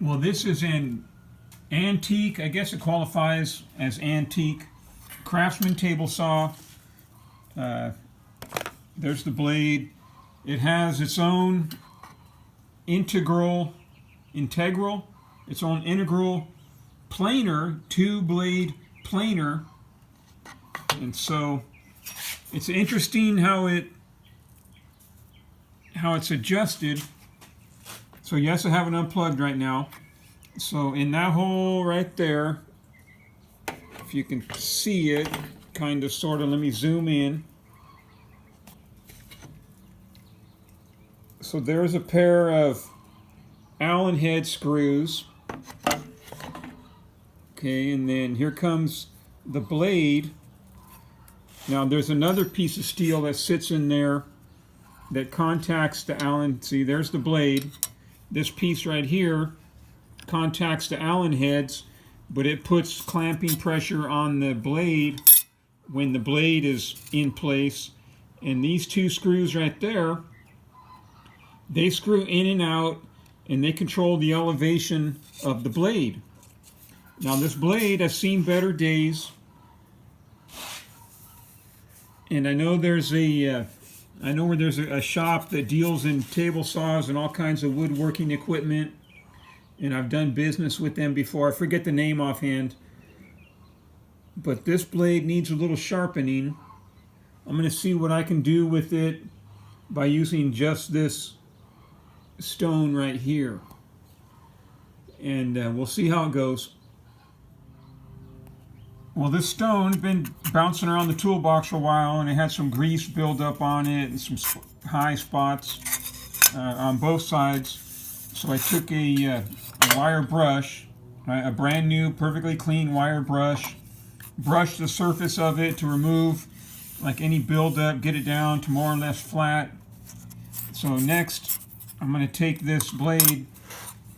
Well, this is an antique, I guess it qualifies as antique, Craftsman table saw. There's the blade. It has its own integral, its own integral planer, two-blade planer. And so it's interesting how it's adjusted. So yes, I have it unplugged right now. So in that hole right there, if you can see it, kind of, sort of, let me zoom in. So there's a pair of Allen head screws. Okay, and then here comes the blade. Now there's another piece of steel that sits in there that contacts the Allen. See, there's the blade. This piece right here contacts the Allen heads, but it puts clamping pressure on the blade when the blade is in place. And these two screws right there, they screw in and out, and they control the elevation of the blade. Now this blade has seen better days, and I know there's a shop that deals in table saws and all kinds of woodworking equipment, and I've done business with them before. I forget the name offhand, but this blade needs a little sharpening. I'm going to see what I can do with it by using just this stone right here, and we'll see how it goes. Well, this stone's been bouncing around the toolbox for a while, and it had some grease build up on it and some high spots on both sides. So I took a wire brush, a brand new, perfectly clean wire brush, brushed the surface of it to remove like any buildup, get it down to more or less flat. So next, I'm going to take this blade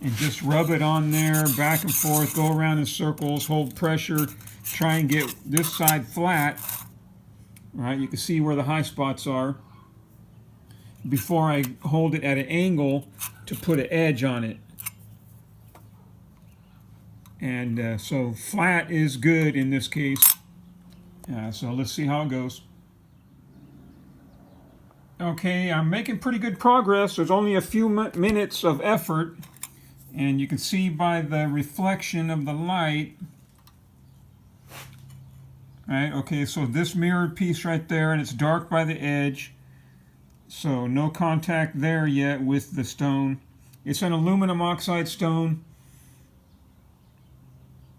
and just rub it on there, back and forth, go around in circles, hold pressure, try and get this side flat. All right, you can see where the high spots are before I hold it at an angle to put an edge on it. And so flat is good in this case. So let's see how it goes. Okay, I'm making pretty good progress. There's only a few minutes of effort, and you can see by the reflection of the light. Right, okay, so this mirrored piece right there, and it's dark by the edge, so no contact there yet with the stone. It's an aluminum oxide stone,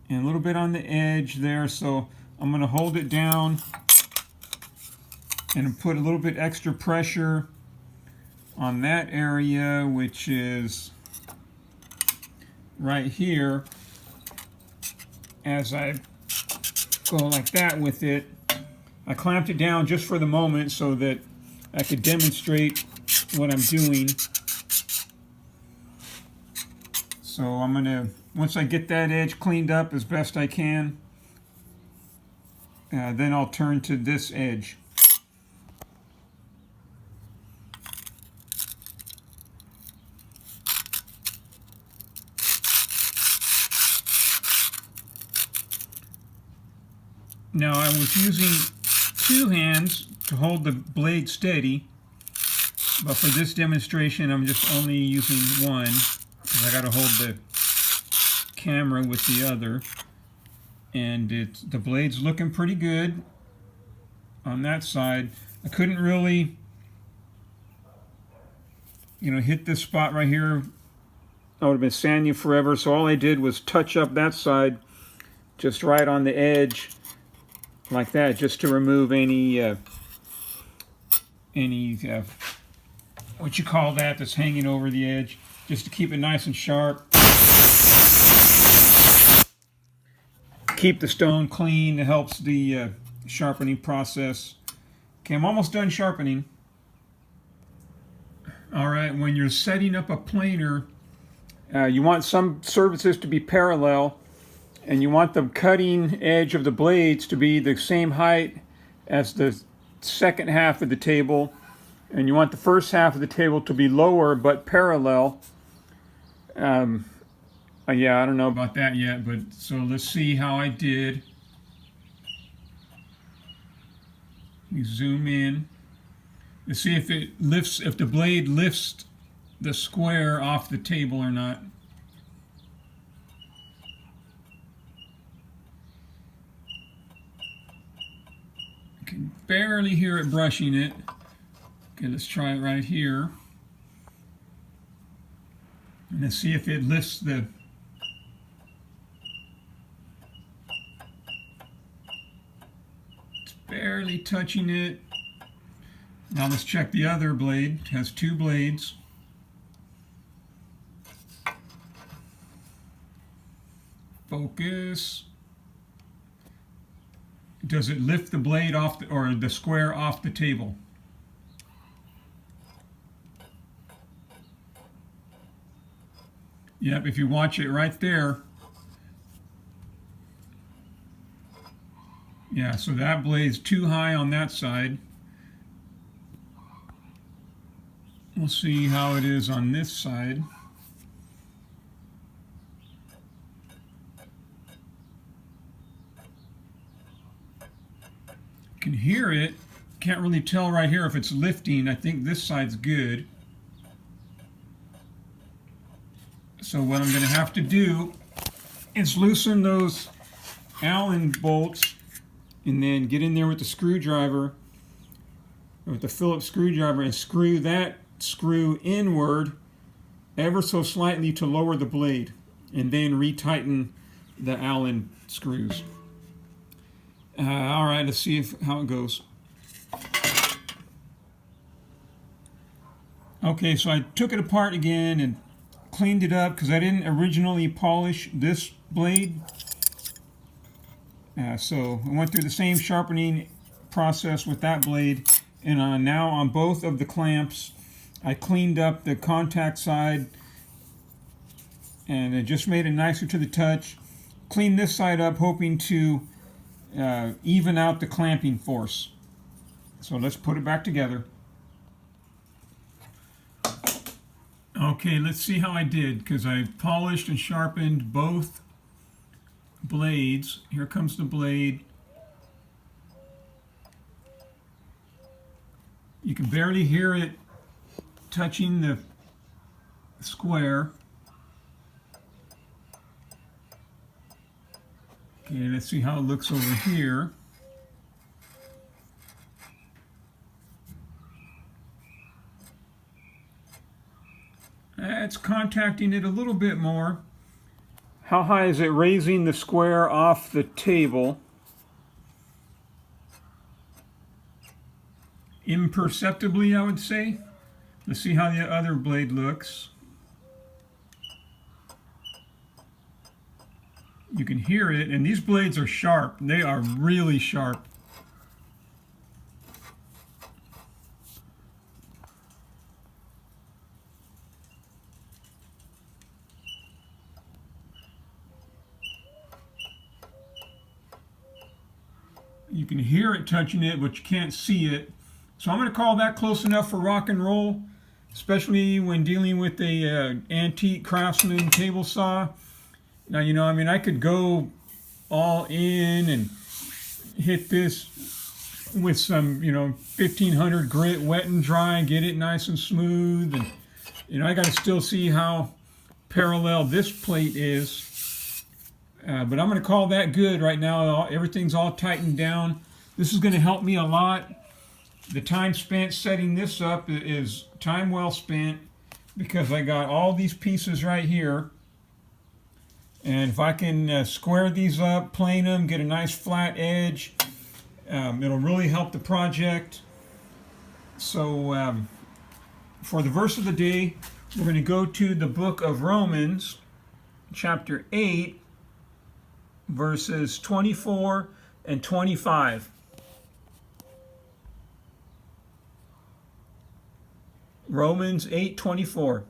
and a little bit on the edge there, so I'm going to hold it down and put a little bit extra pressure on that area, which is right here, as I go like that with it. I clamped it down just for the moment so that I could demonstrate what I'm doing. So I'm gonna, once I get that edge cleaned up as best I can, then I'll turn to this edge. Now I was using two hands to hold the blade steady, but for this demonstration I'm just only using one because I got to hold the camera with the other. And the blade's looking pretty good on that side. I couldn't really, hit this spot right here. I would have been sanding forever, so all I did was touch up that side just right on the edge, like that, just to remove any what you call that that's hanging over the edge, just to keep it nice and sharp. Keep the stone clean. It helps the sharpening process. Okay, I'm almost done sharpening. All right, when you're setting up a planer, you want some surfaces to be parallel, and you want the cutting edge of the blades to be the same height as the second half of the table, and you want the first half of the table to be lower but parallel. Yeah, I don't know about that yet, but so let's see how I did. We zoom in. Let's see if it lifts, if the blade lifts the square off the table or not. You can barely hear it brushing it. Okay, let's try it right here. And let's see if it lifts the... It's barely touching it. Now let's check the other blade. It has two blades. Focus. Does it lift the blade off the, or the square off the table? Yep, if you watch it right there. Yeah, so that blade's too high on that side. We'll see how it is on this side. You can hear it. Can't really tell right here if it's lifting. I think this side's good. So what I'm going to have to do is loosen those Allen bolts and then get in there with the screwdriver, with the Phillips screwdriver, and screw that screw inward ever so slightly to lower the blade, and then retighten the Allen screws. All right, let's see how it goes. Okay, so I took it apart again and cleaned it up because I didn't originally polish this blade. So I went through the same sharpening process with that blade, and now on both of the clamps I cleaned up the contact side and it just made it nicer to the touch. Cleaned this side up hoping to even out the clamping force. So let's put it back together. Okay, let's see how I did, because I polished and sharpened both blades. Here comes the blade. You can barely hear it touching the square. Okay, let's see how it looks over here. It's contacting it a little bit more. How high is it raising the square off the table? Imperceptibly, I would say. Let's see how the other blade looks. You can hear it, and these blades are sharp. They are really sharp. You can hear it touching it, but you can't see it. So I'm going to call that close enough for rock and roll, especially when dealing with a antique Craftsman table saw. Now, you know, I mean, I could go all in and hit this with some, you know, 1500 grit, wet and dry, and get it nice and smooth. And, you know, I got to still see how parallel this plate is. But I'm going to call that good right now. Everything's all tightened down. This is going to help me a lot. The time spent setting this up is time well spent, because I got all these pieces right here. And if I can square these up, plane them, get a nice flat edge, it'll really help the project. So for the verse of the day, we're going to go to the book of Romans, chapter 8, verses 24 and 25. Romans 8:24.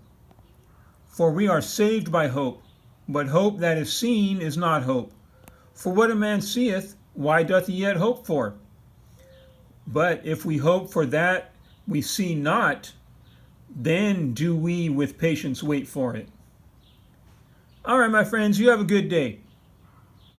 For we are saved by hope, but hope that is seen is not hope. For what a man seeth, why doth he yet hope for? But if we hope for that we see not, then do we with patience wait for it. All right, my friends, you have a good day.